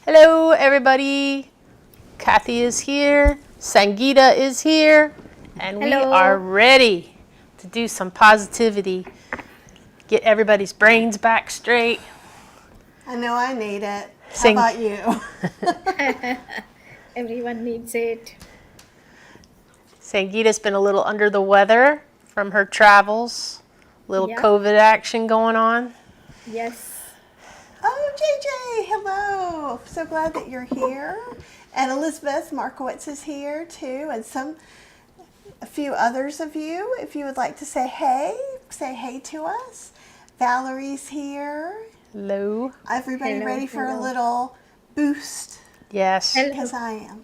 Hello, everybody. Kathy is here. Sangeeta is here. And we are Hello. ready to do some positivity, get everybody's brains back straight. I know I need it. How Sang- about you? Everyone needs it. Sangeeta's been a little under the weather from her travels, little Yep. COVID action going on. Yes. Oh, JJ, hello. So glad that you're here. And Elizabeth Markowitz is here too, and a few others of you. If you would like to say hey to us. Valerie's here. Hello. Everybody Hello. ready for a Hello. little boost? Yes. Hello. Because I am.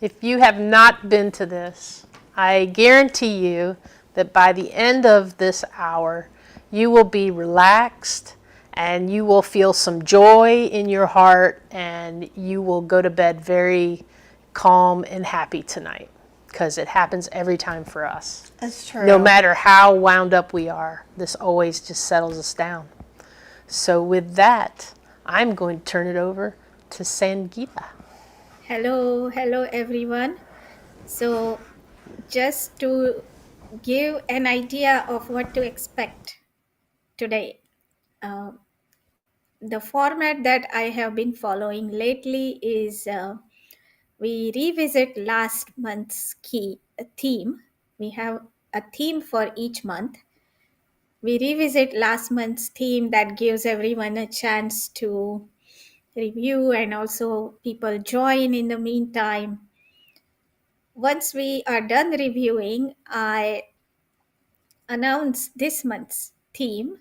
If you have not been to this, I guarantee you that by the end of this hour, you will be relaxed and you will feel some joy in your heart and you will go to bed very calm and happy tonight because it happens every time for us. It's true. No matter how wound up we are, this always just settles us down. So with that, I'm going to turn it over to Sangeeta. Hello. Hello, everyone. So, just to give an idea of what to expect today, uh, the format that I have been following lately is we revisit last month's key theme. We have a theme for each month. We revisit last month's theme that gives everyone a chance to review and also people join in the meantime. Once we are done reviewing, I announce this month's theme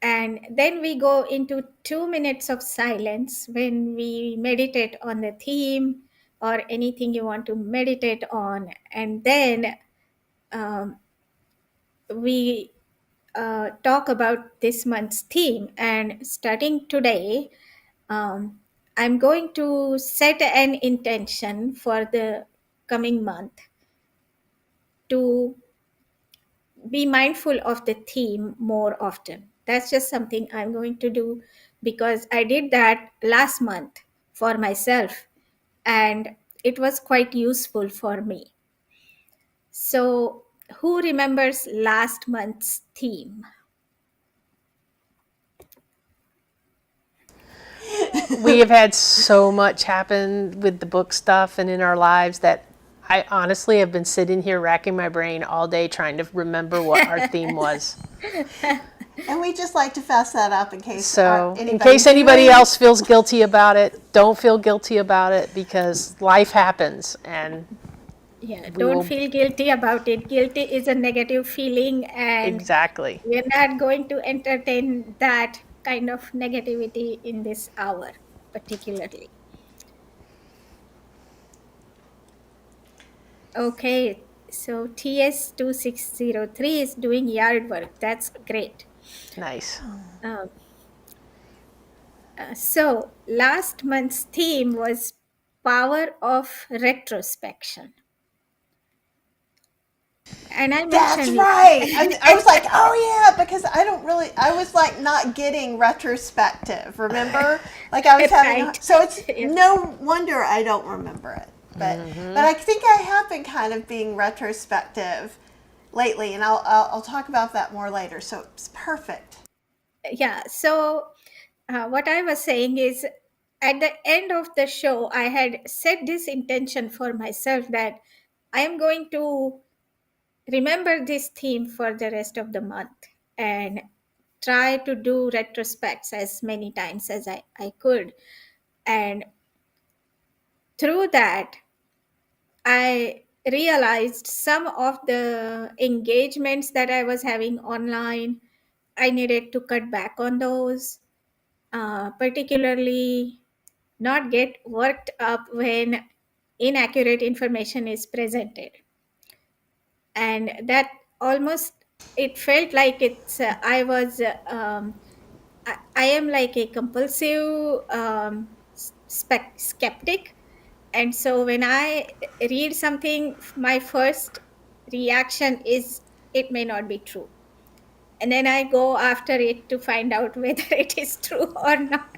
and then we go into 2 minutes of silence when we meditate on the theme or anything you want to meditate on, and then um, we talk about this month's theme. And starting today, um, I'm going to set an intention for the coming month to be mindful of the theme more often. That's just something I'm going to do because I did that last month for myself and it was quite useful for me. So, who remembers last month's theme? We have had so much happen with the book stuff and in our lives that I honestly have been sitting here racking my brain all day trying to remember what our theme was. And we just like to fess that up in case So, in anybody case anybody doing. else feels guilty about it, don't feel guilty about it because life happens and Yeah, we don't will. feel guilty about it. Guilty is a negative feeling, and Exactly. we're not going to entertain that kind of negativity in this hour, particularly. Okay, so TS2603 is doing yard work. That's great. Nice. Um, so, last month's theme was power of retrospection. And I That's mentioned right. I was like, oh yeah, because I was like not getting retrospective. Remember, like I was having. right. So it's Yes. no wonder I don't remember it. But I think I have been kind of being retrospective lately, and I'll talk about that more later. So it's perfect. Yeah. So, what I was saying is, at the end of the show, I had set this intention for myself that I am going to remember this theme for the rest of the month and try to do retrospects as many times as I could. And through that, I realized some of the engagements that I was having online, I needed to cut back on those, particularly not get worked up when inaccurate information is presented. And that almost, it felt like I was, I am like a compulsive skeptic. And so when I read something, my first reaction is it may not be true. And then I go after it to find out whether it is true or not.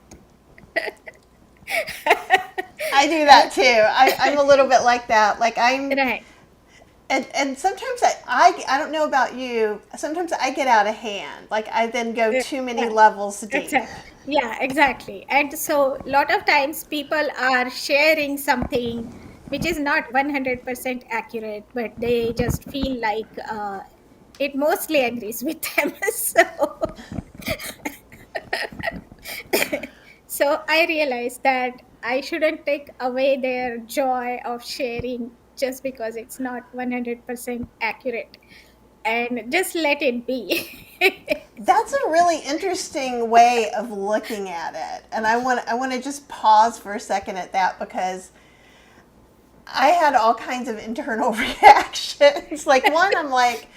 I do that too. I'm a little bit like that. Like I'm, Right. and sometimes I don't know about you. Sometimes I get out of hand. Like I then go too many Yeah. levels deep. Exactly. Yeah, exactly. And so a lot of times people are sharing something which is not 100% accurate, but they just feel like it mostly agrees with them. So I realized that I shouldn't take away their joy of sharing just because it's not 100% accurate, and just let it be. That's a really interesting way of looking at it. And I want to just pause for a second at that because I had all kinds of internal reactions. Like one, I'm like,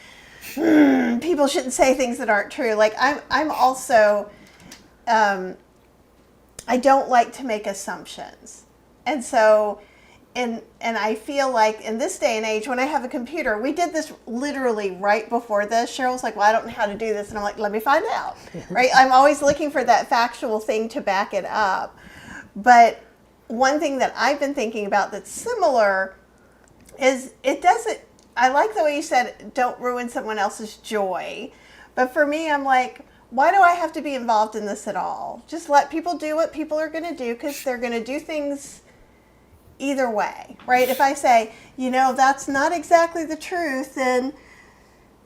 people shouldn't say things that aren't true. Like I'm also, um, I don't like to make assumptions, and so, and I feel like in this day and age, when I have a computer, we did this literally right before this. Cheryl's like, "Well, I don't know how to do this," and I'm like, "Let me find out." Right? I'm always looking for that factual thing to back it up. But one thing that I've been thinking about that's similar is it doesn't. I like the way you said, "Don't ruin someone else's joy," but for me, I'm like, why do I have to be involved in this at all? Just let people do what people are going to do because they're going to do things either way, right? If I say, that's not exactly the truth, then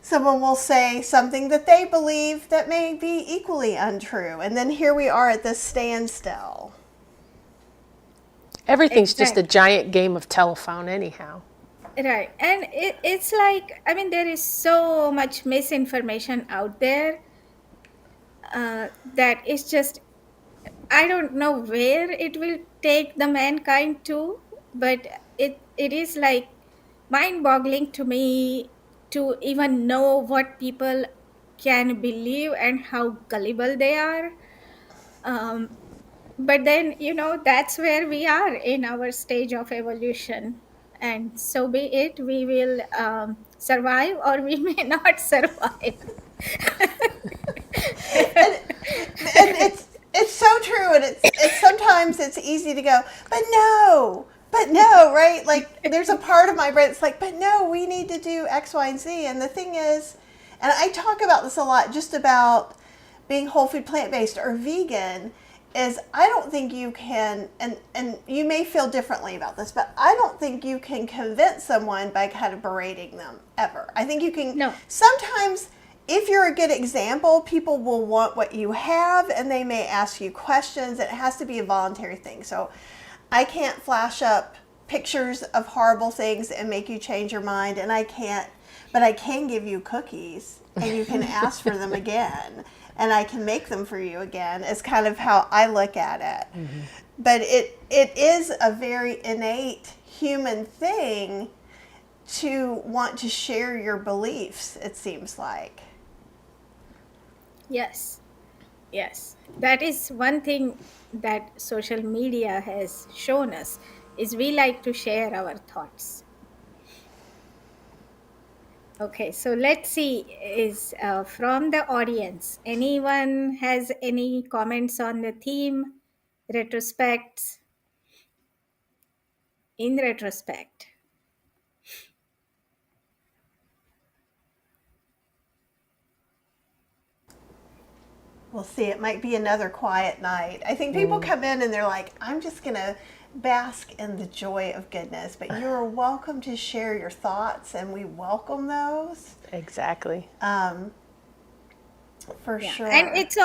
someone will say something that they believe that may be equally untrue. And then here we are at this standstill. Everything's just a Exactly. giant game of telephone, anyhow. Right. And it's like, I mean, there is so much misinformation out there that it's just, I don't know where it will take the mankind to, but it is like mind boggling to me to even know what people can believe and how gullible they are. Um, but then, that's where we are in our stage of evolution. And so be it, we will survive or we may not survive. and and it's so true, and it's sometimes it's easy to go, but no, right? Like there's a part of my brain that's like, but no, we need to do X, Y, and Z. And the thing is, and I talk about this a lot, just about being whole food, plant based, or vegan. Is I don't think you can, and you may feel differently about this, but I don't think you can convince someone by kind of berating them ever. I think you can No. sometimes, if you're a good example, people will want what you have and they may ask you questions. It has to be a voluntary thing. So I can't flash up pictures of horrible things and make you change your mind, and I can't, but I can give you cookies and you can ask for them again, and I can make them for you again, is kind of how I look at it. Mm-hmm. But it is a very innate human thing to want to share your beliefs, it seems like. Yes. Yes, that is one thing that social media has shown us is we like to share our thoughts. Okay, so let's see is from the audience. Anyone has any comments on the theme retrospects in retrospect? We'll see. It might be another quiet night. I think people come in and they're like, I'm just going to bask in the joy of goodness. But you're welcome to share your thoughts, and we welcome those. Exactly. For Yeah, and sure. it's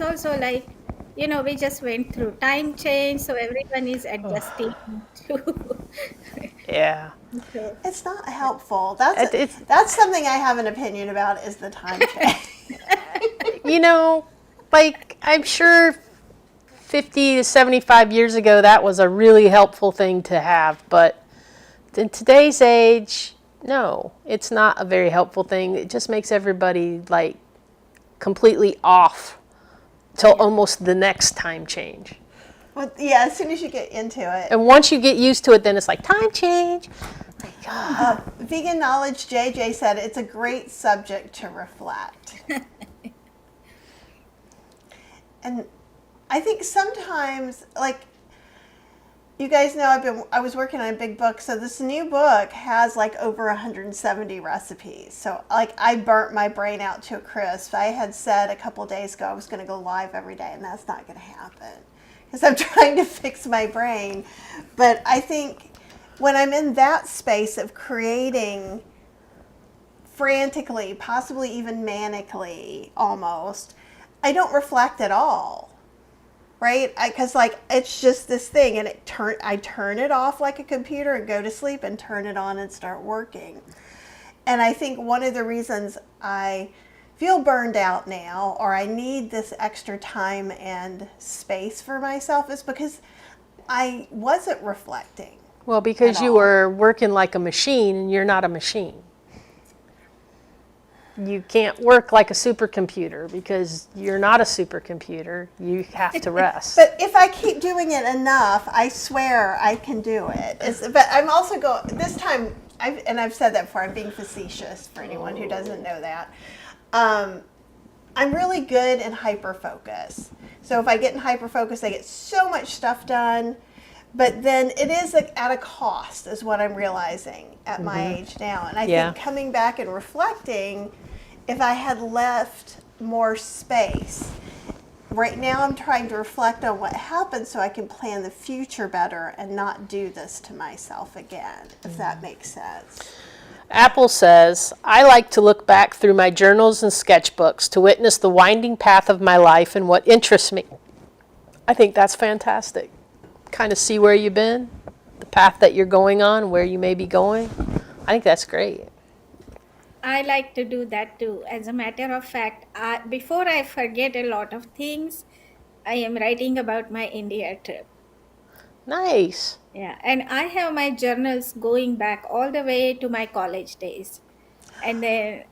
also like, we just went through time change, so everyone is adjusting to. Yeah. So, It's not helpful. That's It's, that's something I have an opinion about, is the time change. you know, like, I'm sure 50 to 75 years ago that was a really helpful thing to have, but in today's age, no, it's not a very helpful thing. It just makes everybody like completely off till yeah. almost the next time change. Well, yeah, as soon as you get into it. And once you get used to it, then it's like time change. Like, oh. Vegan Knowledge JJ said it's a great subject to reflect. And I think sometimes, like, you guys know I was working on a big book, so this new book has like over 170 recipes. So like I burnt my brain out to a crisp. I had said a couple days ago I was going to go live every day, and that's not going to happen because I'm trying to fix my brain. But I think when I'm in that space of creating frantically, possibly even manically almost, I don't reflect at all. Right? Because like it's just this thing, and I turn it off like a computer and go to sleep and turn it on and start working. And I think one of the reasons I feel burned out now, or I need this extra time and space for myself, is because I wasn't reflecting. Well, because At you all. were working like a machine and you're not a machine. You can't work like a supercomputer because you're not a supercomputer. You have to rest. But if I keep doing it enough, I swear I can do it. But I'm also going, this time, I've said that before, I'm being facetious for anyone who doesn't know that. I'm really good in hyper-focus. So if I get in hyper-focus, I get so much stuff done. But then it is at a cost, is what I'm realizing at my age now. And I think coming back and reflecting, if I had left more space. Right now I'm trying to reflect on what happened so I can plan the future better and not do this to myself again, if that makes sense. Apple says, I like to look back through my journals and sketchbooks to witness the winding path of my life and what interests me. I think that's fantastic. Kind of see where you've been, the path that you're going on, where you may be going. I think that's great. I like to do that too. As a matter of fact, before I forget a lot of things, I am writing about my India trip. Nice. Yeah, and I have my journals going back all the way to my college days. And then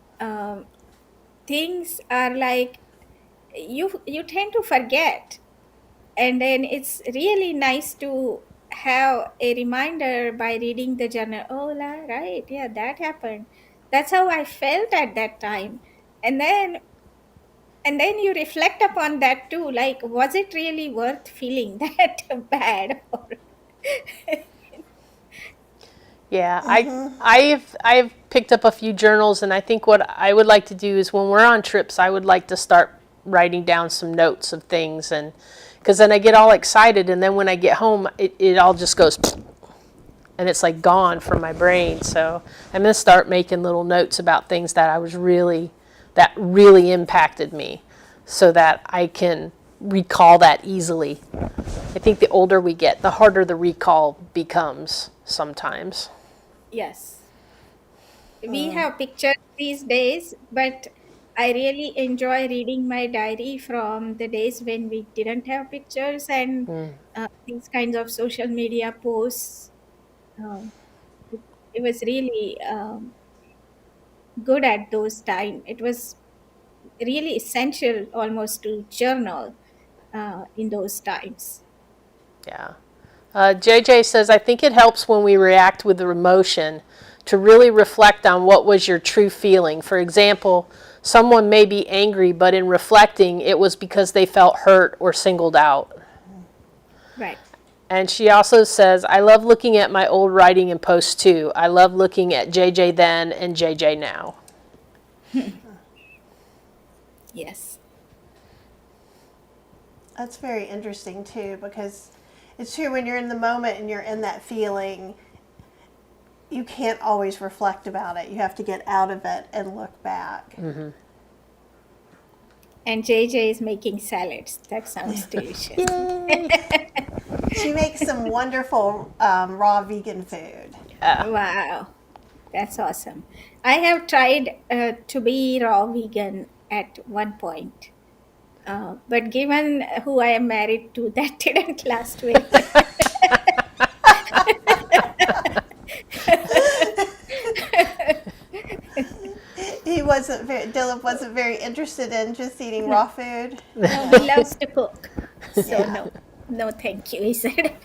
things are like you tend to forget. And then it's really nice to have a reminder by reading the journal. Oh, right, yeah, that happened. That's how I felt at that time. And then you reflect upon that too, like, was it really worth feeling that bad? Yeah, I've picked up a few journals, and I think what I would like to do is when we're on trips, I would like to start writing down some notes of things, and because then I get all excited, and then when I get home, it all just goes, and it's like gone from my brain. So I'm gonna start making little notes about things that that really impacted me, so that I can recall that easily. I think the older we get, the harder the recall becomes sometimes. Yes. We have pictures these days, but I really enjoy reading my diary from the days when we didn't have pictures and these kinds of social media posts. Um, it was really good at those times. It was really essential almost to journal in those times. Yeah. JJ says, I think it helps when we react with emotion to really reflect on what was your true feeling. For example, someone may be angry, but in reflecting, it was because they felt hurt or singled out. Right. And she also says, I love looking at my old writing and posts too. I love looking at JJ then and JJ now. Yes. That's very interesting too, because it's true when you're in the moment and you're in that feeling, you can't always reflect about it. You have to get out of it and look back. Mm-hmm. And JJ is making salads. That sounds delicious. She makes some wonderful raw vegan food. Yeah. Wow. That's awesome. I have tried to be raw vegan at one point. But given who I am married to, that didn't last very long. Dylan wasn't very interested in just eating raw food. No, he loves to cook. So Yeah. no, thank you, he said.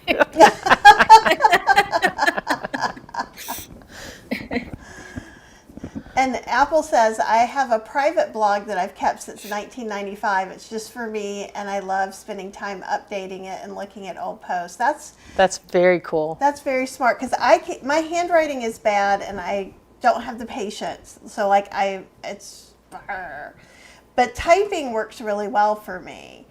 And Apple says, I have a private blog that I've kept since 1995. It's just for me, and I love spending time updating it and looking at old posts. That's very cool. That's very smart because my handwriting is bad and I don't have the patience. So but typing works really well for me.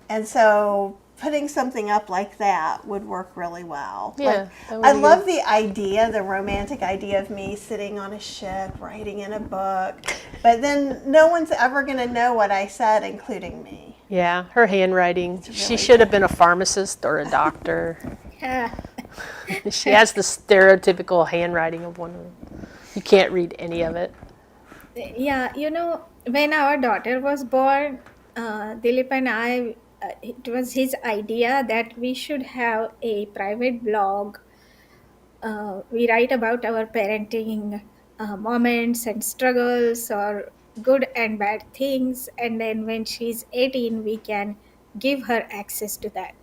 And so putting something up like that would work really well. Yeah, I love the idea, the romantic idea of me sitting on a ship writing in a book, but then no one's ever going to know what I said, including me. Yeah, her handwriting. She should have been a pharmacist or a doctor. Yeah. She has the stereotypical handwriting of one. You can't read any of it. Yeah, when our daughter was born, Dilip and I, it was his idea that we should have a private blog. We write about our parenting moments and struggles or good and bad things. And then when she's 18, we can give her access to that.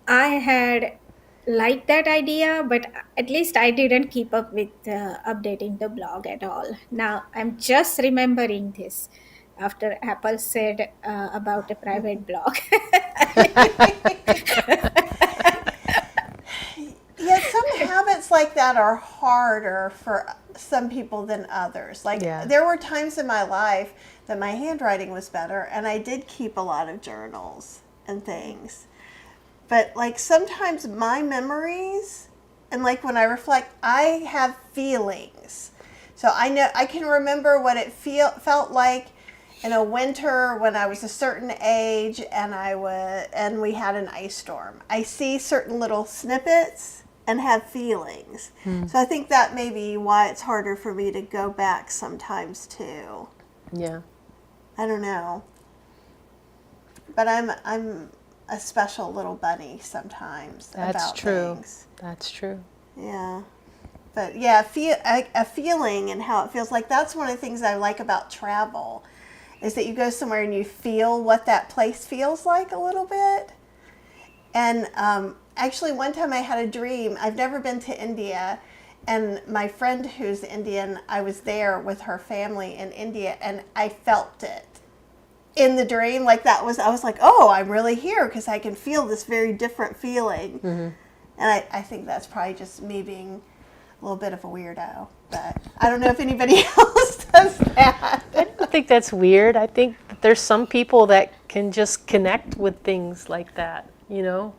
I had liked that idea, but at least I didn't keep up with updating the blog at all. Now I'm just remembering this after Apple said about a private blog. Yeah, some habits like that are harder for some people than others. Like there were times in my life that my handwriting was better and I did keep a lot of journals and things. But like sometimes my memories and like when I reflect, I have feelings. So I know I can remember what it felt like in a winter when I was a certain age and we had an ice storm. I see certain little snippets and have feelings. So I think that may be why it's harder for me to go back sometimes too. Yeah. I don't know. But I'm a special little bunny sometimes about things. That's true. Yeah. But yeah, a feeling and how it feels like that's one of the things I like about travel is that you go somewhere and you feel what that place feels like a little bit. And actually one time I had a dream. I've never been to India, and my friend who's Indian, I was there with her family in India and I felt it in the dream. Like I was like, oh, I'm really here because I can feel this very different feeling. And I think that's probably just me being a little bit of a weirdo, but I don't know if anybody else does that. I don't think that's weird. I think that there's some people that can just connect with things like that, Yeah.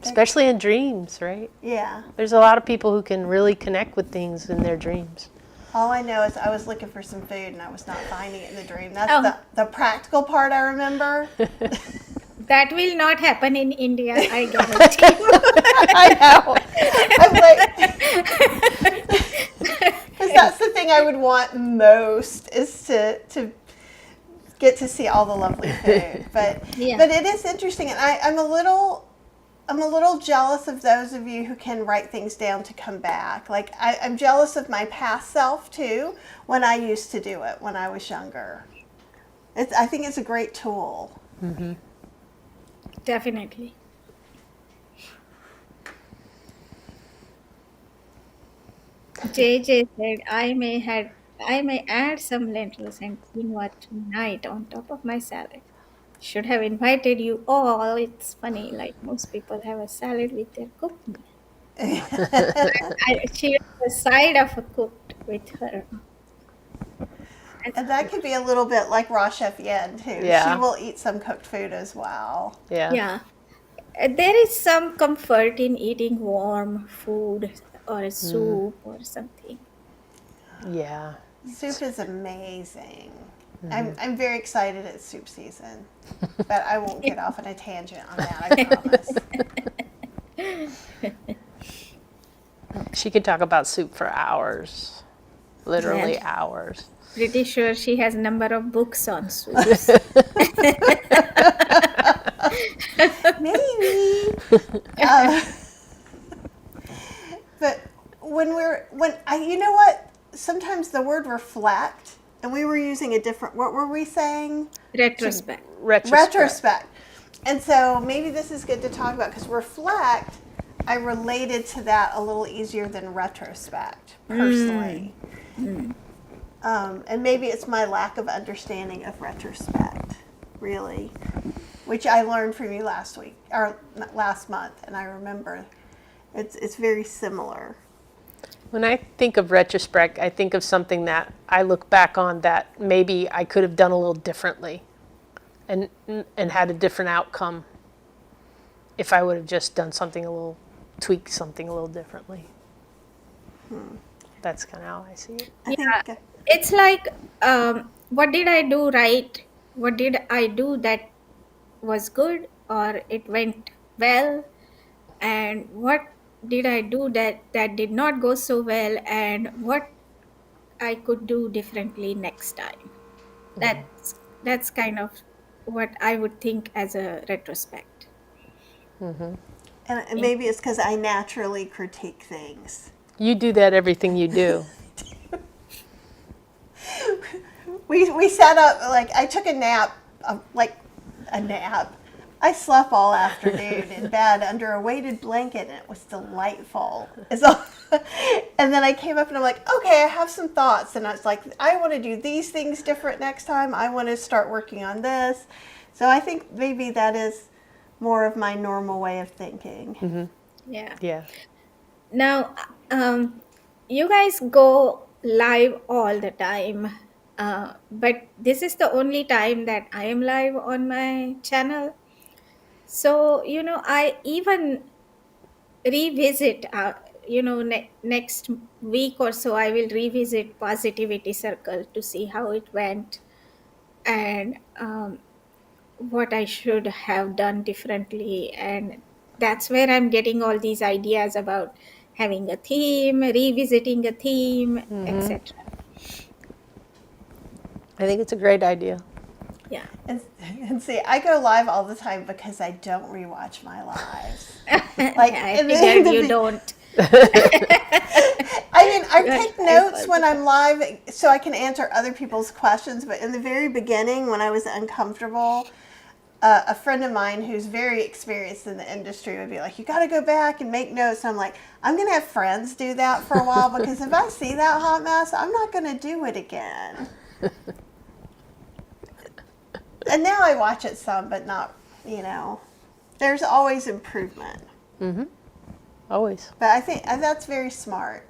Especially in dreams, right? Yeah. There's a lot of people who can really connect with things in their dreams. All I know is I was looking for some food and I was not finding it in the dream. That's the practical part I remember. That will not happen in India, I guarantee you. I know. I'm like, because that's the thing I would want most is to get to see all the lovely food. But it is interesting, and I'm a little jealous of those of you who can write things down to come back. Like I'm jealous of my past self too when I used to do it when I was younger. I think it's a great tool. Definitely. JJ said, I may add some lentils and quinoa tonight on top of my salad. Should have invited you all. It's funny, like most people have a salad with their cooked meal. She has a side of a cooked with her. And that could be a little bit like Rosh Chef Yen too. Yeah. She will eat some cooked food as well. Yeah. There is some comfort in eating warm food or a soup or something. Yeah. Soup is amazing. I'm very excited it's soup season, but I won't get off on a tangent on that, I promise. She could talk about soup for hours. Literally hours. Pretty sure she has a number of books on soups. Maybe. But you know what? Sometimes the word reflect, and we were using a different, what were we saying? Retrospect. Retrospect. And so maybe this is good to talk about because reflect, I related to that a little easier than retrospect, personally. And maybe it's my lack of understanding of retrospect, really, which I learned from you last week, or last month, and I remember it's very similar. When I think of retrospect, I think of something that I look back on that maybe I could have done a little differently and had a different outcome if I would have just done something tweaked something a little differently. That's kind of how I see it. I think It's like, what did I do right? What did I do that was good or it went well? And what did I do that did not go so well? And what I could do differently next time? That's kind of what I would think as a retrospect. and maybe it's because I naturally critique things. You do that everything you do. We sat up, like, I took a nap, like a nap. I slept all afternoon in bed under a weighted blanket, and it was delightful. And then I came up and I'm like, okay, I have some thoughts. And I was like, I want to do these things different next time. I want to start working on this. So I think maybe that is more of my normal way of thinking. Yeah. Yeah. Now, you guys go live all the time, but this is the only time that I am live on my channel. So, I even revisit, next week or so, I will revisit Positivity Circle to see how it went and what I should have done differently. And that's where I'm getting all these ideas about having a theme, revisiting a theme, etc. I think it's a great idea. Yeah. And see, I go live all the time because I don't rewatch my lives. I figured you don't. I mean, I take I notes when I'm live so I can answer other people's questions. But in the very beginning, when I was uncomfortable, a friend of mine who's very experienced in the industry would be like, you got to go back and make notes. And I'm like, I'm going to have friends do that for a while because if I see that hot mess, I'm not going to do it again. And now I watch it some, but not, there's always improvement. Always. But I think that's very smart.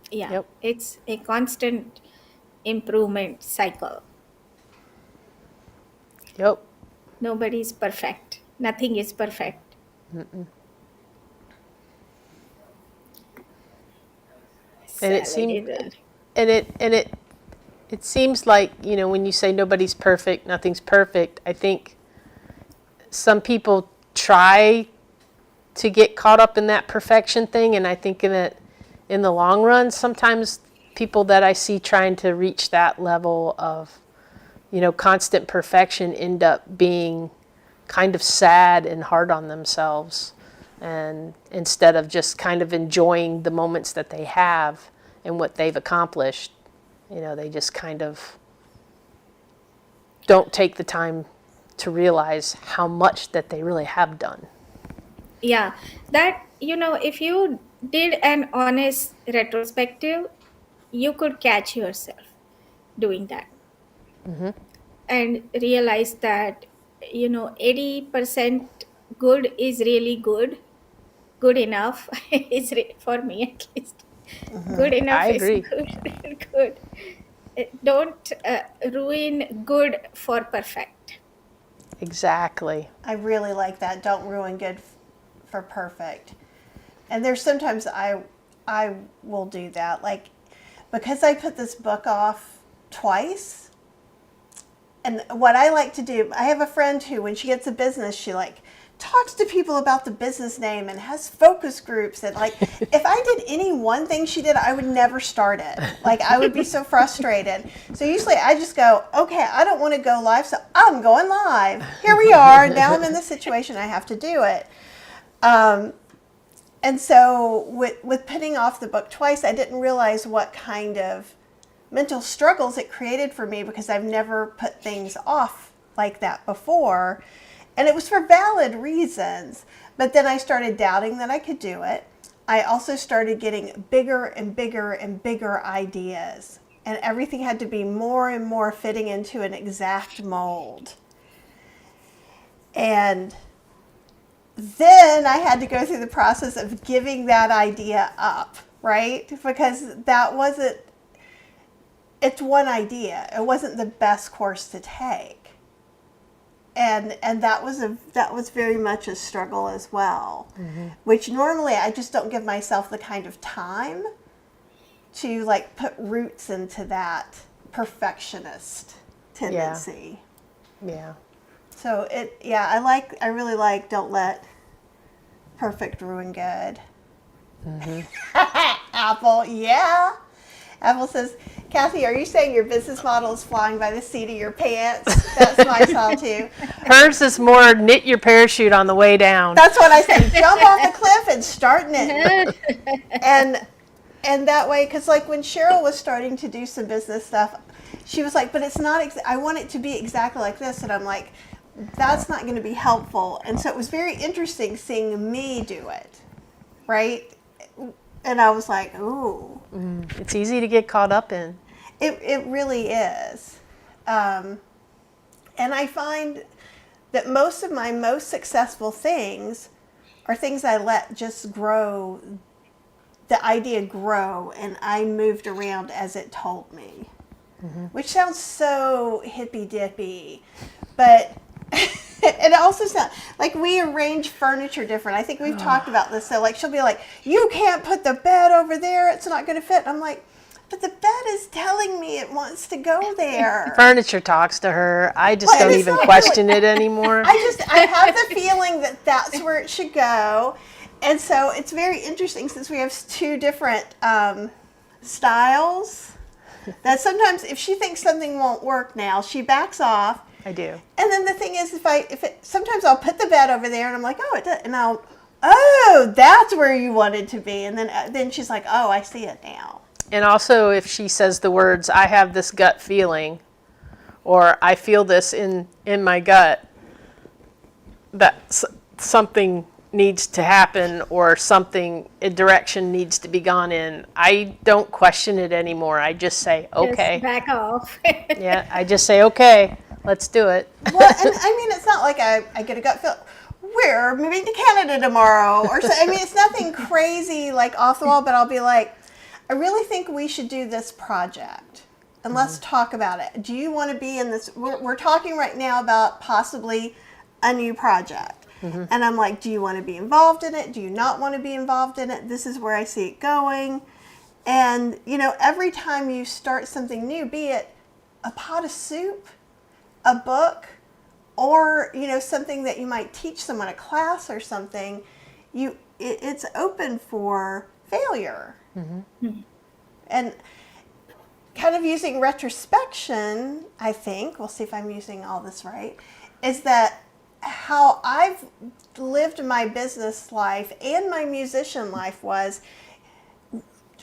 Yeah. Yep. It's a constant improvement cycle. Yep. Nobody's perfect. Nothing is perfect. And it seems, it seems like, when you say nobody's perfect, nothing's perfect, I think some people try to get caught up in that perfection thing, and I think in the long run, sometimes people that I see trying to reach that level of, constant perfection end up being kind of sad and hard on themselves, and instead of just kind of enjoying the moments that they have and what they've accomplished, they just kind of don't take the time to realize how much that they really have done. Yeah. That, if you did an honest retrospective, you could catch yourself doing that. And realize that, 80% good is really good enough is for me at least. Good enough I is agree. good. Don't ruin good for perfect. Exactly. I really like that. Don't ruin good for perfect. And there's sometimes I will do that. Like, because I put this book off twice, and what I like to do, I have a friend who, when she gets a business, she talks to people about the business name and has focus groups. And if I did any one thing she did, I would never start it. I would be so frustrated. So usually I just go, okay, I don't want to go live, so I'm going live. Here we are. Now I'm in the situation I have to do it. And so with putting off the book twice, I didn't realize what kind of mental struggles it created for me because I've never put things off like that before. And it was for valid reasons. But then I started doubting that I could do it. I also started getting bigger and bigger and bigger ideas. And everything had to be more and more fitting into an exact mold. And then I had to go through the process of giving that idea up, right? Because that wasn't, it's one idea. It wasn't the best course to take. And that was very much a struggle as well, which normally I just don't give myself the kind of time to like put roots into that perfectionist tendency. Yeah. So I really like don't let perfect ruin good. Apple, yeah. Apple says, Kathy, are you saying your business model is flying by the seat of your pants? That's my style too. Hers is more knit your parachute on the way down. That's what I say. Jump off the cliff and start knitting. And that way, because like when Cheryl was starting to do some business stuff, she was like, but it's not, I want it to be exactly like this. And I'm like, that's not going to be helpful. And so it was very interesting seeing me do it, right? And I was like, ooh. It's easy to get caught up in. It really is. And I find that most of my most successful things are things I let just grow, the idea grow, and I moved around as it told me. Which sounds so hippy-dippy, but it also sounds like we arrange furniture different. I think we've talked about this. So like she'll be like, you can't put the bed over there. It's not going to fit. I'm like, but the bed is telling me it wants to go there. Furniture talks to her. I just Well, don't it's even not question it anymore. I have the feeling that that's where it should go. And so it's very interesting since we have two different styles that sometimes if she thinks something won't work now, she backs off. I do. And then the thing is, sometimes I'll put the bed over there and I'm like, oh, it does. And that's where you want it to be. And then she's like, oh, I see it now. And also if she says the words, I have this gut feeling, or I feel this in my gut, that something needs to happen or a direction needs to be gone in, I don't question it anymore. I just say, okay. Just back off. Yeah, I just say, okay, let's do it. Well, and I mean, it's not like I get a gut feel. We're moving to Canada tomorrow, or so. I mean, it's nothing crazy like off the wall. But I'll be like, I really think we should do this project, and let's talk about it. Do you want to be in this? We're talking right now about possibly a new project. And I'm like, do you want to be involved in it? Do you not want to be involved in it? This is where I see it going. And, every time you start something new, be it a pot of soup, a book, or, something that you might teach someone, a class or something, it's open for failure. And kind of using retrospection, I think, we'll see if I'm using all this right, is that how I've lived my business life and my musician life was,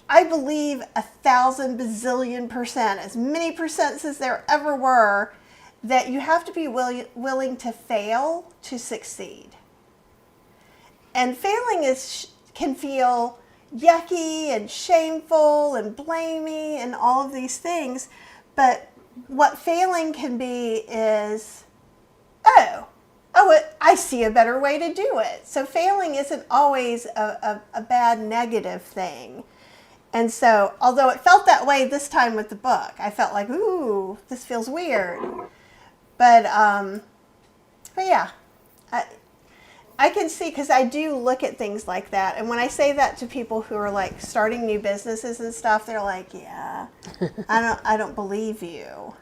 I believe 1,000 bazillion %, as many percents as there ever were, that you have to be willing to fail to succeed. And failing can feel yucky and shameful and blamey and all of these things, but what failing can be is, I see a better way to do it. So failing isn't always a bad negative thing. And so, although it felt that way this time with the book, I felt like, ooh, this feels weird. But yeah, I can see, because I do look at things like that. And when I say that to people who are like starting new businesses and stuff, they're like, yeah, I don't believe you.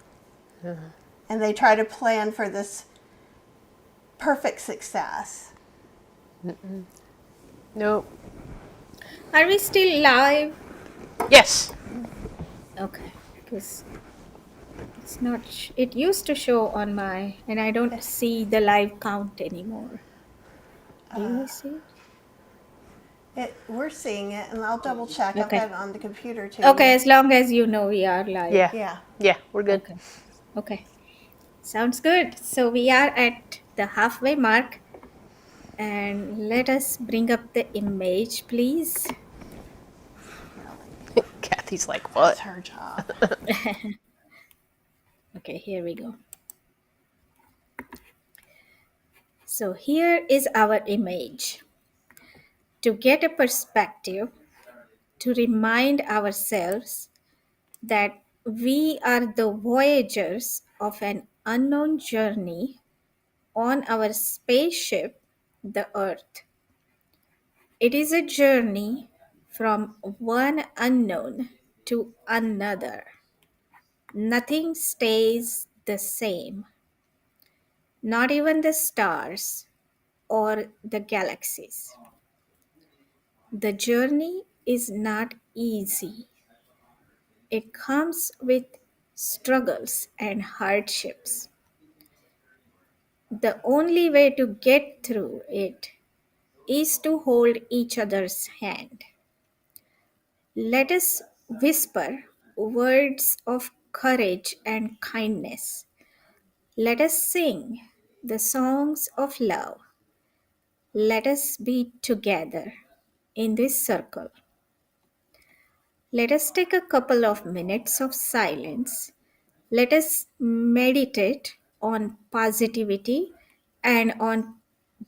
And they try to plan for this perfect success. Nope. Are we still live? Yes. Okay, because it's not. It used to show on and I don't see the live count anymore. Do you see it? We're seeing it, and I'll double check. Okay. I've got it on the computer too. Okay, as long as you know we are live. Yeah, we're good. Okay. Sounds good. So we are at the halfway mark, and let us bring up the image, please. Kathy's like, That's what? her job. Okay, here we go. So here is our image. To get a perspective, to remind ourselves that we are the voyagers of an unknown journey on our spaceship, the Earth. It is a journey from one unknown to another. Nothing stays the same, not even the stars or the galaxies. The journey is not easy. It comes with struggles and hardships. The only way to get through it is to hold each other's hand. Let us whisper words of courage and kindness. Let us sing the songs of love. Let us be together in this circle. Let us take a couple of minutes of silence. Let us meditate on positivity and on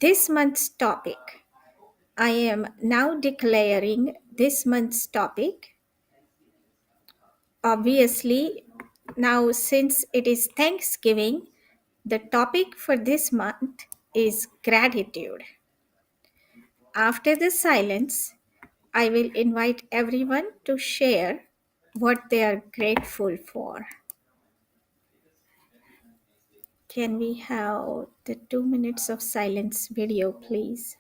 this month's topic. I am now declaring this month's topic. Obviously, now since it is Thanksgiving, the topic for this month is gratitude. After the silence, I will invite everyone to share what they are grateful for. Can we have the 2 minutes of silence video, please?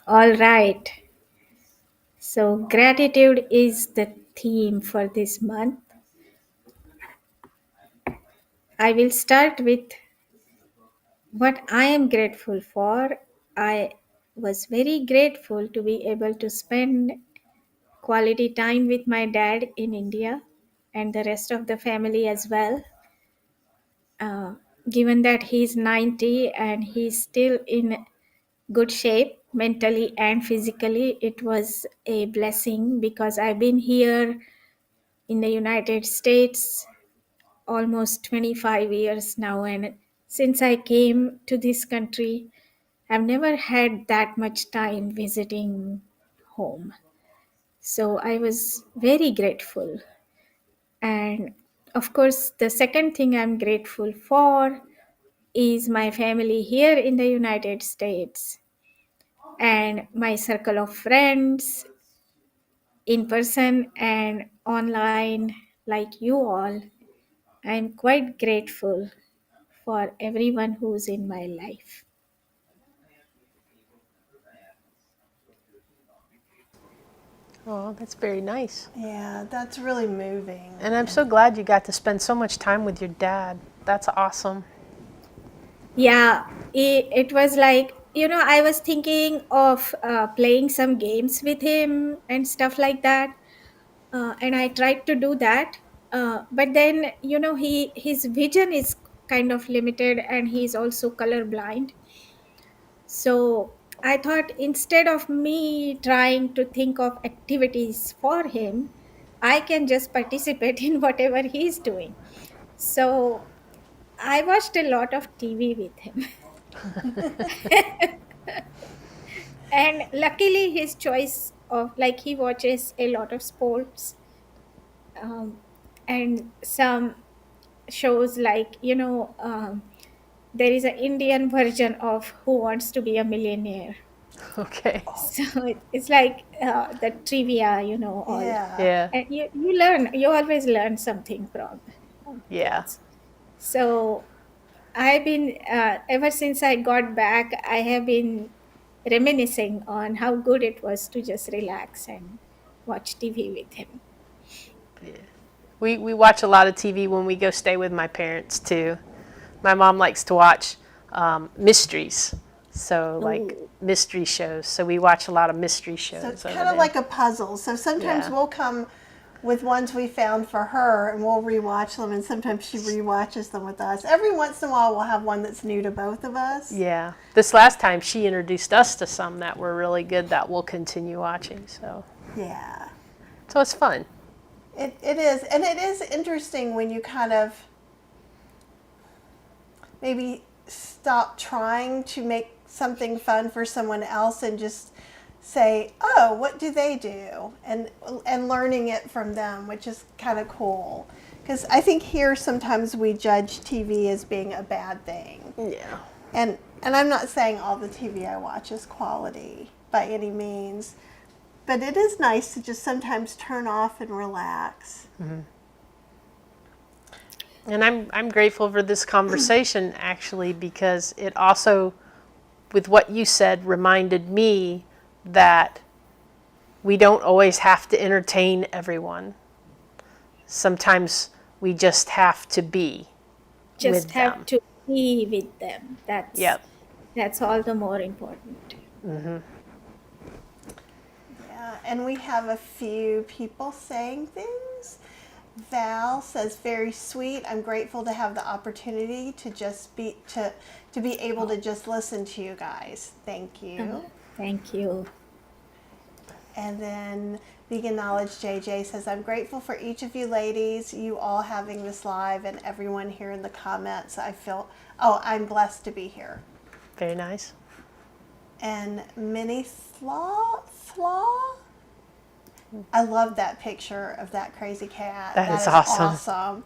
All right. So, gratitude is the theme for this month. I will start with what I am grateful for. I was very grateful to be able to spend quality time with my dad in India and the rest of the family as well. Uh, Given that he's 90 and he's still in good shape mentally and physically, it was a blessing because I've been here in the United States almost 25 years now, and since I came to this country, I've never had that much time visiting home. So I was very grateful. And of course, the second thing I'm grateful for is my family here in the United States and my circle of friends in person and online, like you all. I'm quite grateful for everyone who's in my life. Oh, that's very nice. Yeah, that's really moving. And I'm so glad you got to spend so much time with your dad. That's awesome. Yeah, it was like, I was thinking of playing some games with him and stuff like that. And I tried to do that. But then, his vision is kind of limited and he's also colorblind. So I thought instead of me trying to think of activities for him, I can just participate in whatever he's doing. So I watched a lot of TV with him. And luckily, his choice of, like, he watches a lot of sports, um, and some shows like, there is an Indian version of Who Wants to Be a Millionaire. Okay. So it's like the trivia, all. Yeah. Yeah. And you always learn something from Yeah. those. So I've been, ever since I got back, I have been reminiscing on how good it was to just relax and watch TV with him. We watch a lot of TV when we go stay with my parents too. My mom likes to watch mysteries, so like Oh, mystery shows. So we watch a lot of mystery So it's shows over kind of there. like a puzzle. So sometimes Yeah. we'll come with ones we found for her and we'll rewatch them, and sometimes she rewatches them with us. Every once in a while, we'll have one that's new to both of us. Yeah. This last time she introduced us to some that were really good that we'll continue watching. Yeah. So it's fun. It is. And it is interesting when you kind of maybe stop trying to make something fun for someone else and just say, "Oh, what do they do?" and learning it from them, which is kind of cool. Because I think here sometimes we judge TV as being a bad thing, Yeah. and I'm not saying all the TV I watch is quality by any means, but it is nice to just sometimes turn off and relax. And I'm grateful for this conversation actually because it also, with what you said, reminded me that we don't always have to entertain everyone. Sometimes we just have to be just with have them. to be with them. Yep. That's all the more important. Yeah, and we have a few people saying things. Val says, "Very sweet. I'm grateful to have the opportunity to just be to be able to just listen to you guys. Thank you." Thank you. And then Vegan Knowledge JJ says, "I'm grateful for each of you ladies, you all having this live, and everyone here in the comments. I'm blessed to be here." Very nice. And Minnie Flaw, I love that picture of that crazy cat. That is awesome.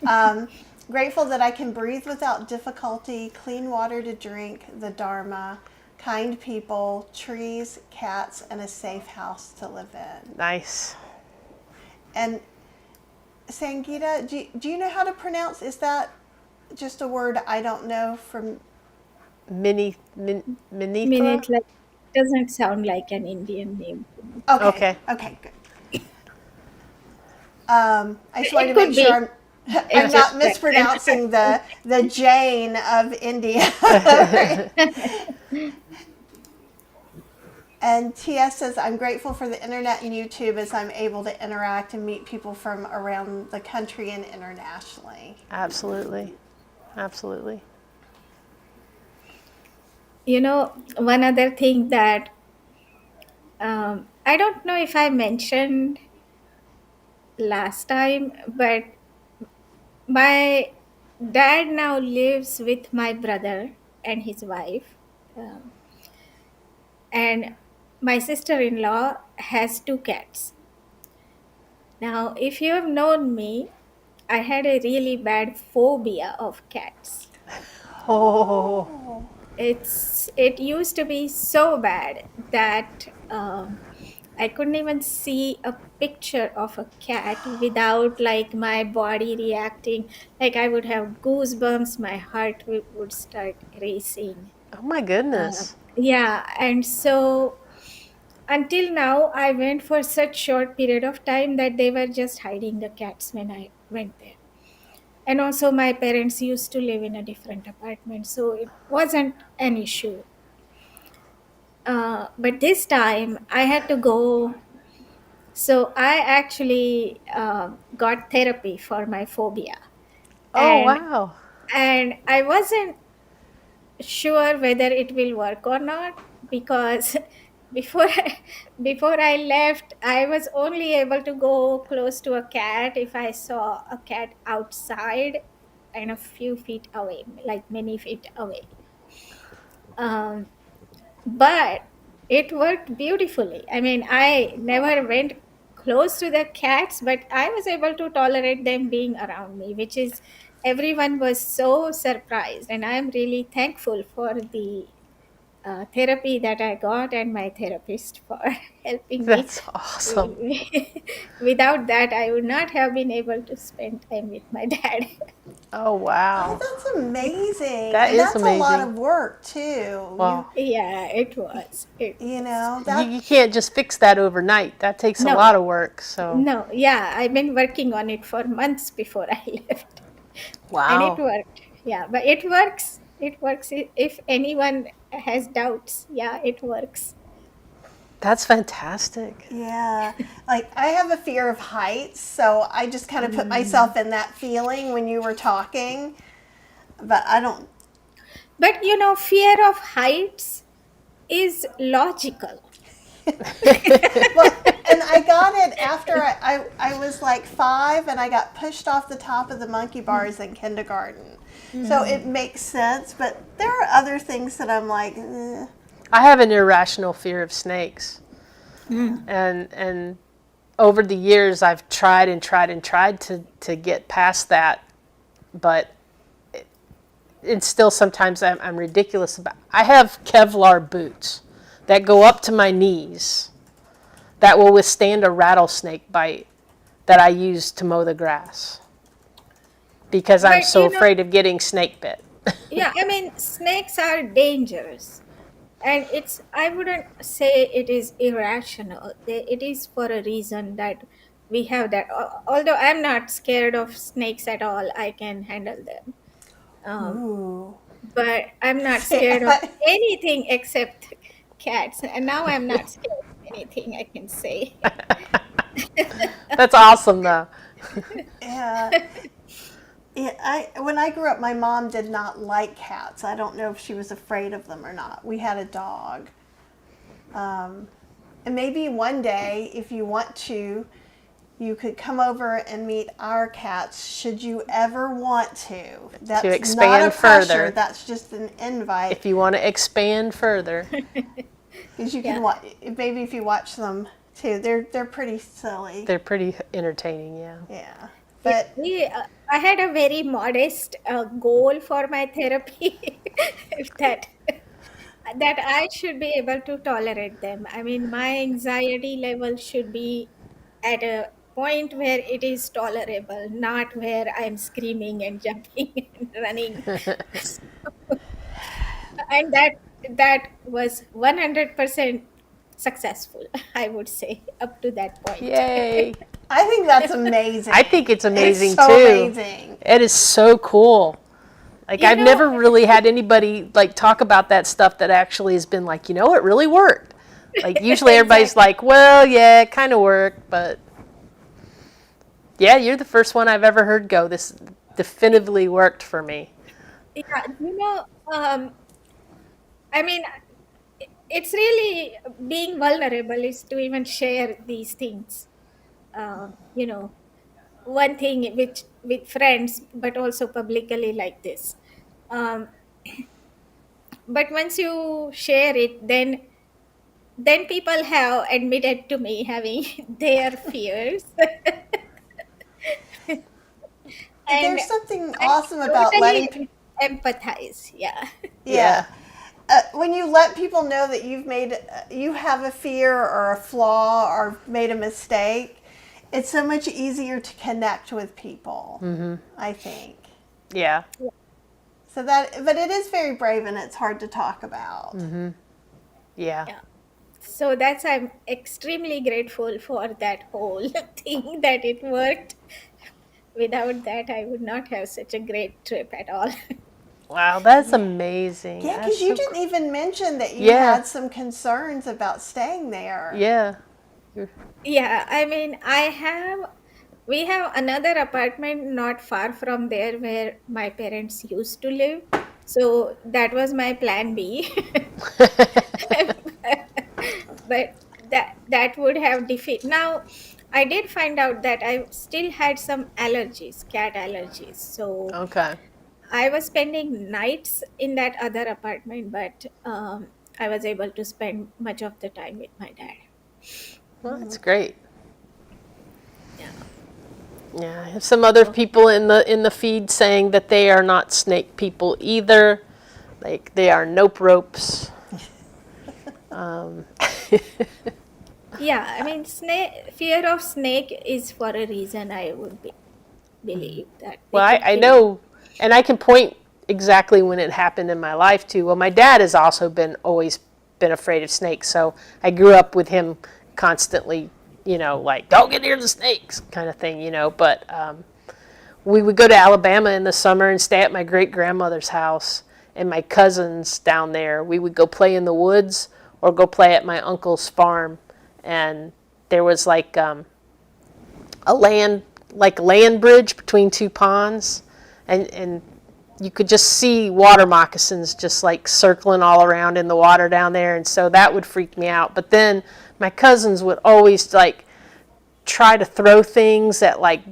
Awesome. Grateful that I can breathe without difficulty, clean water to drink, the Dharma, kind people, trees, cats, and a safe house to live in. Nice. And Sangeeta, do you know how to pronounce? Is that just a word I don't know from? Minithra? Minute, like, doesn't sound like an Indian name to me. Okay. Okay. Okay. Good. I just wanted It to make could sure be. I'm It's just not that. mispronouncing the Jane of India. And TS says, "I'm grateful for the internet and YouTube as I'm able to interact and meet people from around the country and internationally." Absolutely. Absolutely. One other thing that I don't know if I mentioned last time, but my dad now lives with my brother and his wife, um, and my sister-in-law has two cats. Now, if you have known me, I had a really bad phobia of cats. Oh, Oh, It used to be so bad that I couldn't even see a picture of a cat without like my body reacting. Like I would have goosebumps, my heart would start racing. oh my goodness. Yeah, and so until now, I went for such short period of time that they were just hiding the cats when I went there. And also, my parents used to live in a different apartment, so it wasn't an issue. But this time, I had to go. So I actually got therapy for my phobia, Oh and wow. I wasn't sure whether it will work or not because before before I left, I was only able to go close to a cat if I saw a cat outside and a few feet away, like many feet away. Um, but it worked beautifully. I mean, I never went close to the cats, but I was able to tolerate them being around me, which is everyone was so surprised, and I'm really thankful for the therapy that I got and my therapist for helping me. That's awesome. Without that, I would not have been able to spend time with my dad. Oh oh, wow. that's amazing, That and is that's a lot amazing. of work too. Wow. Yeah, it was. It You was. know You that. can't just fix that overnight. That takes a No, lot of work. So, no, yeah, I've been working on it for months before I left, and it wow. worked. Yeah, but it works. It works. If anyone has doubts, yeah, it works. That's fantastic. Yeah, like I have a fear of heights, so I just kind of put Mm. myself in that feeling when you were talking. But I don't. But you know, fear of heights is logical. Well, and I got it after I was like 5 and I got pushed off the top of the monkey bars in kindergarten. So it Mm. makes sense, but there are other things that I'm like, I have an irrational fear of snakes. Mm. And over the years I've tried and tried and tried to get past that, but it's still sometimes I'm ridiculous about. I have Kevlar boots that go up to my knees that will withstand a rattlesnake bite that I use to mow the grass because I'm But so you know, afraid of getting snake bit. yeah, I mean, snakes are dangerous. And it's, I wouldn't say it is irrational. It is for a reason that we have that. Although I'm not scared of snakes at all, I can handle them. Um, ooh. but I'm not scared of anything except cats. And now I'm not scared of anything, I can say. That's awesome though. Yeah. Yeah, when I grew up, my mom did not like cats. I don't know if she was afraid of them or not. We had a dog. Um, and maybe one day, if you want to, you could come over and meet our cats should you ever want to. To That's not a expand pressure, further, that's just an invite. if you want to expand further. Because you Yeah. can watch, maybe if you watch them too, they're pretty silly. They're pretty entertaining, yeah. Yeah. Yeah, But I had a very modest goal for my therapy, if that I should be able to tolerate them. I mean, my anxiety level should be at a point where it is tolerable, not where I'm screaming and jumping and running. And that was 100% successful, I would say, up to that point. Yay. I think that's amazing. I think it's It's amazing so too. amazing. It is so cool. Like You I've know, never really had anybody like talk about that stuff that actually has been like, it really worked. Like usually everybody's exactly. like, well, yeah, it kind of worked, but yeah, you're the first one I've ever heard go. This definitively worked for me. Yeah, you know, I mean, it's really being vulnerable is to even share these things. You know, one thing with friends, but also publicly like this. Um, but once you share it, then then people have admitted to me having their fears. And There's something I awesome about letting totally people. empathize. Yeah. Yeah. Yeah. When you let people know that you have a fear or a flaw or made a mistake, it's so much easier to connect with people, I think. Yeah. So but it is very brave and it's hard to talk about. Yeah. Yeah. So that's, I'm extremely grateful for that whole thing that it worked. Without that, I would not have such a great trip at all. Wow, that's Yeah. amazing. Yeah, That's because you so didn't even mention that you Yeah. had some concerns about staying there. Yeah. You're- Yeah, I mean, we have another apartment not far from there where my parents used to live. So that was my plan B. But that would have defeat. Now, I did find out that I still had some allergies, cat allergies. So Okay. I was spending nights in that other apartment, but I was able to spend much of the time with my dad. Well, that's great. Yeah. Yeah, I have some other So, people in the feed saying that they are not snake people either. Like they are nope ropes. Um, yeah, I mean, fear of snake is for a reason. I would believe that they well, could I kill you. know, and I can point exactly when it happened in my life too. Well, my dad has also been always been afraid of snakes, so I grew up with him constantly, like don't get near the snakes kind of thing, But we would go to Alabama in the summer and stay at my great grandmother's house and my cousins down there. We would go play in the woods or go play at my uncle's farm, and there was a land bridge between two ponds, and you could just see water moccasins just like circling all around in the water down there, and so that would freak me out. But then my cousins would always like try to throw things at like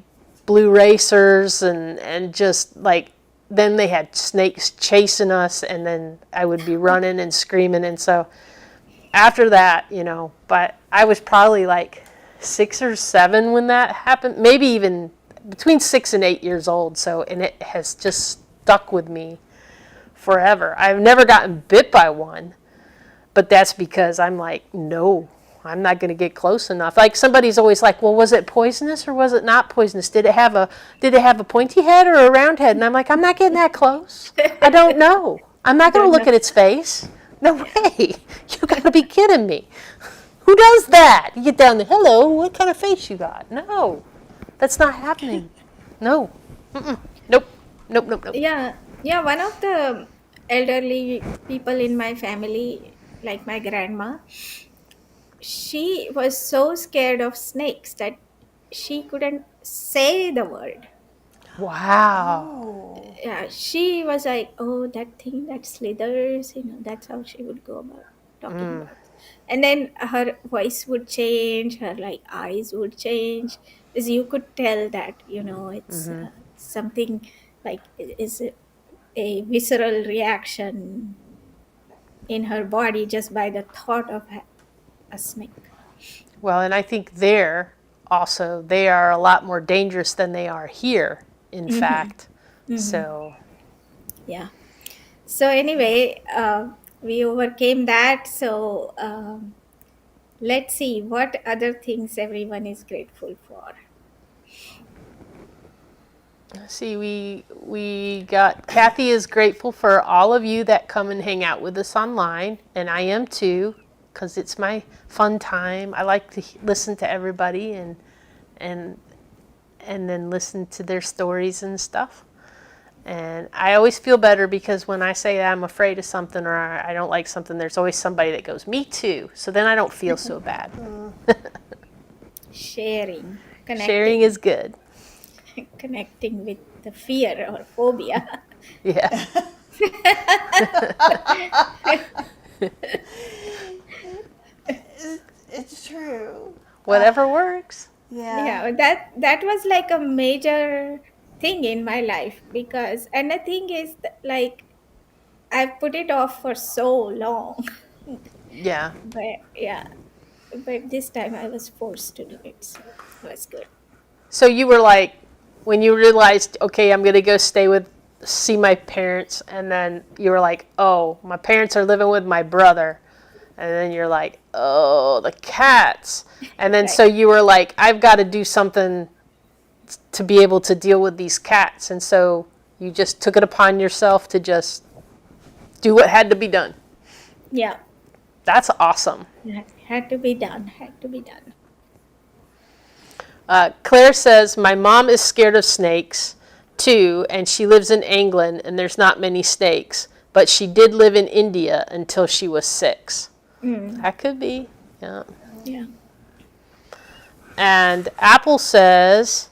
blue racers and just like then they had snakes chasing us and then I would be running and screaming, and so after that, but I was probably like 6 or 7 when that happened, maybe even between 6 and 8 years old. So, and it has just stuck with me forever. I've never gotten bit by one, but that's because I'm like, no, I'm not going to get close enough. Like somebody's always like, well, was it poisonous or was it not poisonous? Did it have a pointy head or a round head? And I'm like, I'm not getting that close. I don't know. I'm not going to Don't look know. at its face. No Yeah. way. You got to be kidding me. Who does that? You get down there, hello, what kind of face you got? No, that's not happening. No. Mm-mm. Nope. Nope, nope, nope. Yeah. Yeah. One of the elderly people in my family, like my grandma, she was so scared of snakes that she couldn't say the word. Wow. Oh. Yeah, she was like, "Oh, that thing that slithers," that's how she would go about talking about. And then her voice would change, her like eyes would change, as you could tell that it's something like is a visceral reaction in her body just by the thought of a snake. Well, and I think there also they are a lot more dangerous than they are here, in Hmm. fact. Hmm. So, Yeah. So anyway, we overcame that. So let's see what other things everyone is grateful for. see, we got Kathy is grateful for all of you that come and hang out with us online, and I am too, because it's my fun time. I like to listen to everybody and and then listen to their stories and stuff. And I always feel better because when I say I'm afraid of something or I don't like something, there's always somebody that goes, me too. So then I don't feel so bad. Sharing, Sharing connecting, is good. connecting with the fear or phobia. Yeah. It's true. Whatever works. Yeah. Yeah, that was like a major thing in my life, because and the thing is like I've put it off for so long. Yeah. But yeah, but this time I was forced to do it, so it was good. So you were like, when you realized, okay, I'm gonna go see my parents, and then you were like, oh, my parents are living with my brother, and then you're like, oh, the cats, and then so Right. you were like, I've got to do something to be able to deal with these cats, and so you just took it upon yourself to just do what had to be done. Yeah, That's awesome. it had to be done. Had to be done. Claire says, my mom is scared of snakes too, and she lives in England, and there's not many snakes. But she did live in India until she was 6. Mm, That could be, yeah. yeah. And Apple says,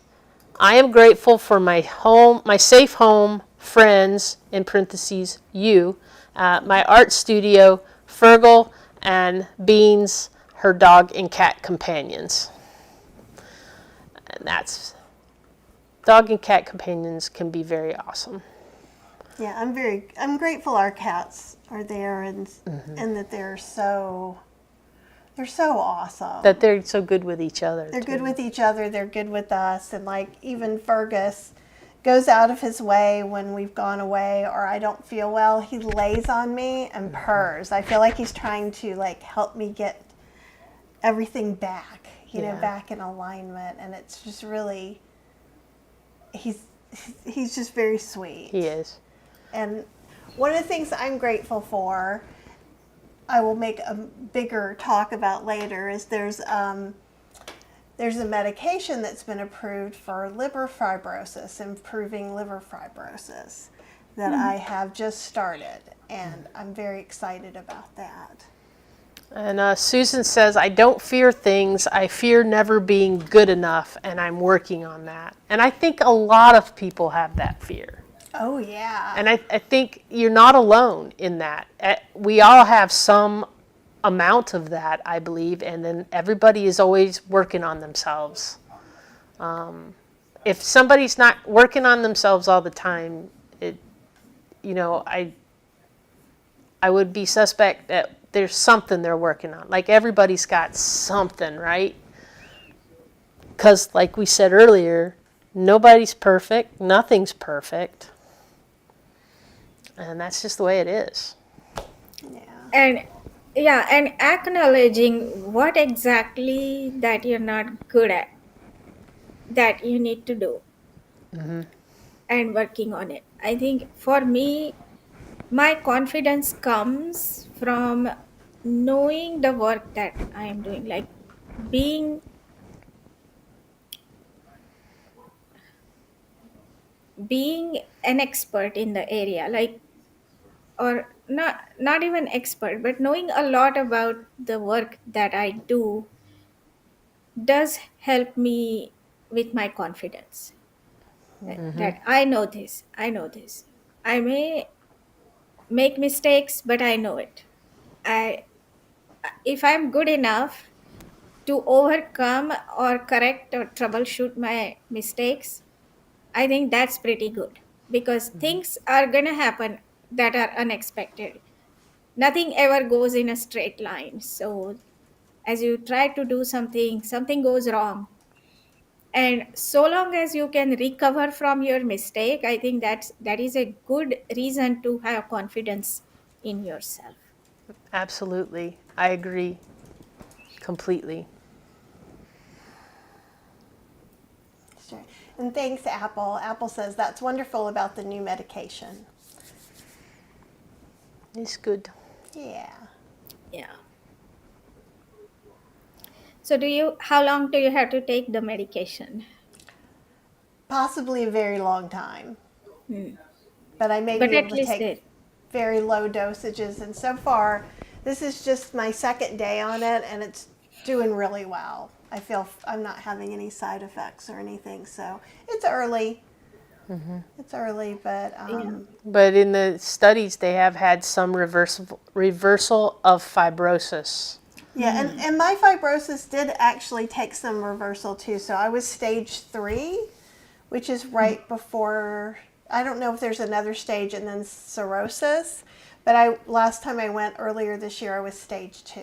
I am grateful for my safe home, friends, in parentheses, you, my art studio, Fergal, and Beans, her dog and cat companions. And that's dog and cat companions can be very awesome. Yeah, I'm grateful our cats are there and that they're so awesome. That they're so good with each other. They're too. good with each other, they're good with us, and like even Fergus goes out of his way when we've gone away or I don't feel well, he lays on me and purrs. I feel like he's trying to like help me get everything back, Yeah. back in alignment, and it's just really he's just very sweet. He is. And one of the things I'm grateful for, I will make a bigger talk about later, is there's a medication that's been approved for liver fibrosis, improving liver fibrosis, that I have just started, and I'm very excited about that. And Susan says, I don't fear things. I fear never being good enough, and I'm working on that. And I think a lot of people have that fear. Oh, yeah. And I think you're not alone in that. We all have some amount of that, I believe, and then everybody is always working on themselves. If somebody's not working on themselves all the time, I would be suspect that there's something they're working on. Like everybody's got something, right? Because, like we said earlier, nobody's perfect, nothing's perfect. And that's just the way it is. Yeah. And yeah, and acknowledging what exactly that you're not good at, that you need to do, and working on it. I think for me, my confidence comes from knowing the work that I am doing, like being being an expert in the area, like, or not even expert, but knowing a lot about the work that I do does help me with my confidence. That I know this, I may make mistakes, but I know it. I If I'm good enough to overcome or correct or troubleshoot my mistakes, I think that's pretty good, because things are going to happen that are unexpected. Nothing ever goes in a straight line. So as you try to do something, something goes wrong. And so long as you can recover from your mistake, I think that is a good reason to have confidence in yourself. Absolutely. I agree completely. Sure. And thanks, Apple. Apple says that's wonderful about the new medication. It's good. Yeah. Yeah. So how long do you have to take the medication? Possibly a very long time. Hmm. But I may But be able at to least take it. very low dosages. And so far, this is just my second day on it, and it's doing really well. I feel I'm not having any side effects or anything. So it's early. It's early, but Yeah. But in the studies, they have had some reversal of fibrosis. yeah. And my fibrosis did actually take some reversal too. So I was stage 3, which is right before. I don't know if there's another stage and then cirrhosis, But last time I went earlier this year, I was stage 2.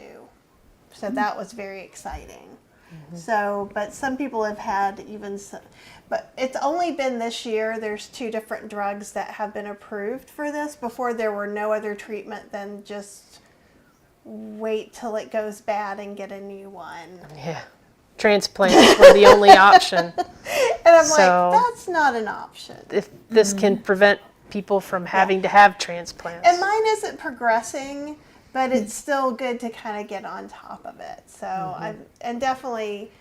So that was very exciting. So, but some people have had but it's only been this year. There's 2 different drugs that have been approved for this. Before, there were no other treatment than just wait till it goes bad and get a new one. Yeah. Transplants were the only option. And I'm So- like, that's not an option. If this can prevent people from having to have transplants. And mine isn't progressing, but it's still good to kind of get on top of it. So and definitely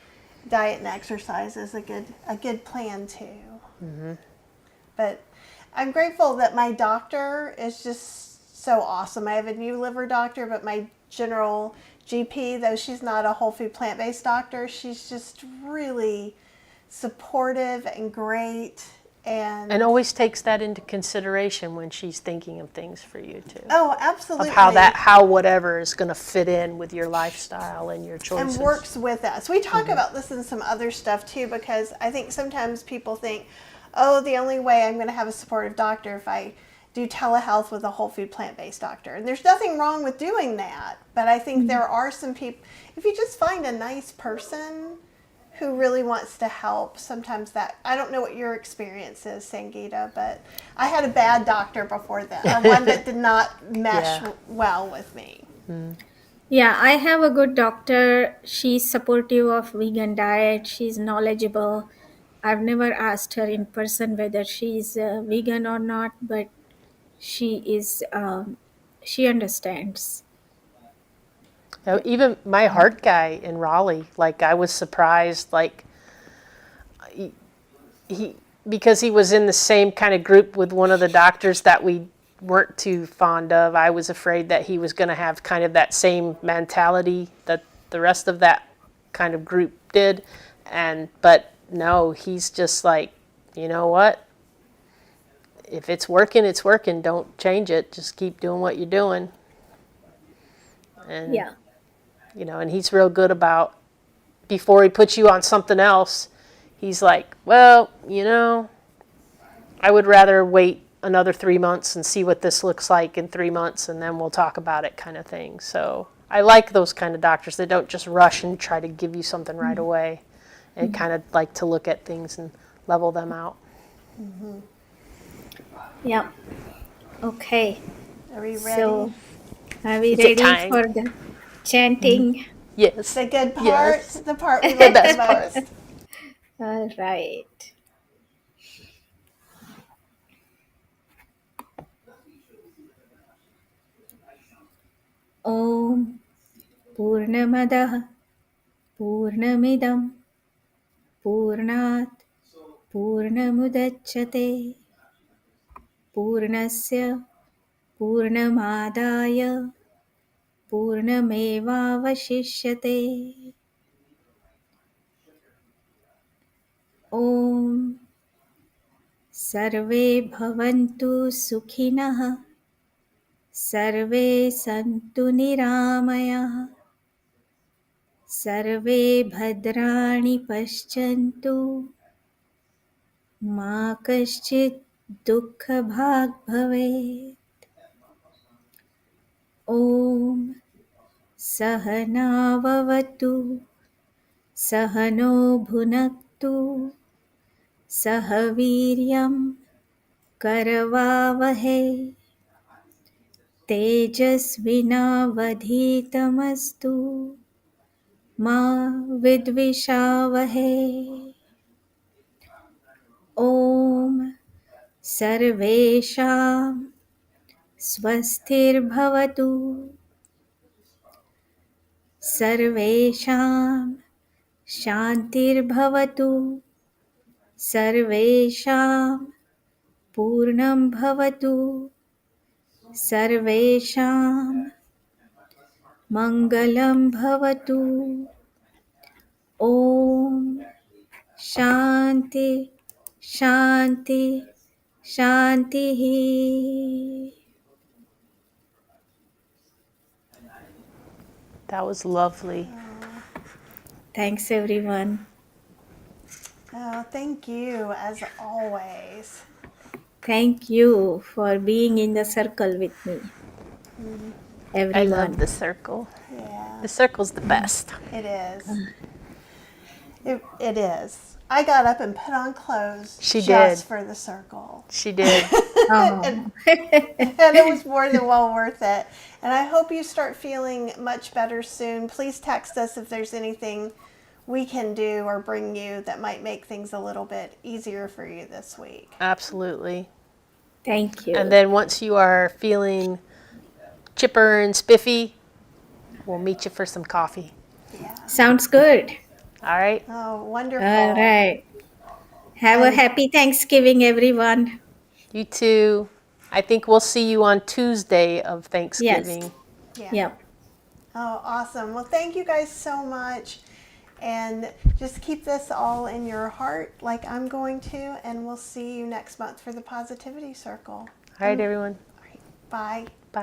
diet and exercise is a good plan too. But I'm grateful that my doctor is just so awesome. I have a new liver doctor, but my general GP, though she's not a whole food plant-based doctor, she's just really supportive and great. And always takes that into consideration when she's thinking of things for you too. Oh, absolutely. Of how whatever is going to fit in with your lifestyle and your choices. And works with us. We talk about this in some other stuff too, because I think sometimes people think, oh, the only way I'm going to have a supportive doctor if I do telehealth with a whole food plant-based doctor. And there's nothing wrong with doing that, but I think there are some people, if you just find a nice person who really wants to help, sometimes that, I don't know what your experience is, Sangeeta, but I had a bad doctor before that, or one that did not mesh well with me. Yeah, I have a good doctor. She's supportive of vegan diet. She's knowledgeable. I've never asked her in person whether she's vegan or not, but she is. She understands. Even my heart guy in Raleigh, like I was surprised, like he because he was in the same kind of group with one of the doctors that we weren't too fond of. I was afraid that he was going to have kind of that same mentality that the rest of that kind of group did, but no, he's just like, you know what? If it's working, it's working. Don't change it. Just keep doing what you're doing. And Yeah. and he's real good about, before he puts you on something else, he's like, well, I would rather wait another 3 months and see what this looks like in 3 months, and then we'll talk about it, kind of thing. So I like those kind of doctors. They don't just rush and try to give you something right away, and kind of like to look at things and level them out. Yeah. Okay. Are we ready? So, are we Is it ready time? for the chanting? Yes. The good part, Yes. the part we like the best most. All right. ॐ पूर्णमदः पूर्णमिदं पूर्णात् पूर्णमुदच्यते पूर्णस्य पूर्णमादाय पूर्णमेवावशिष्यते ॐ सर्वे भवन्तु सुखिनः सर्वे सन्तु निरामयाः सर्वे भद्राणि पश्यन्तु मा कश्चित् दुःखभाग् भवेत् ॐ सहनाववतु सहनो भुनक्तु सह वीर्यं करवावहै तेजस्विनावधीतमस्तु मा विद्विषावहै ॐ सर्वेषां स्वस्तिर्भवतु सर्वेषां शान्तिर्भवतु सर्वेषां पूर्णं भवतु सर्वेषां मङ्गलं भवतु ॐ शान्ति शान्ति शान्तिः That was lovely. Thanks everyone. Oh, thank you, as always. Thank you for being in the circle with me. I everyone. love the circle. Yeah, The circle's the best. it is. It is. I got up and put on clothes She just did. for the circle. She did. and, Oh, and it was more than well worth it. And I hope you start feeling much better soon. Please text us if there's anything we can do or bring you that might make things a little bit easier for you this week. Absolutely. thank you. And then once you are feeling chipper and spiffy, we'll meet you for some coffee. Yeah. Sounds good. All right? Oh, wonderful. All right. Have a And- happy Thanksgiving, everyone. You too. I think we'll see you on Tuesday of Yes. Thanksgiving. Yeah. Yep. Oh, awesome. Well, thank you guys so much. And just keep this all in your heart like I'm going to. And we'll see you next month for the Positivity Circle. All right, everyone. All right. Bye. Bye.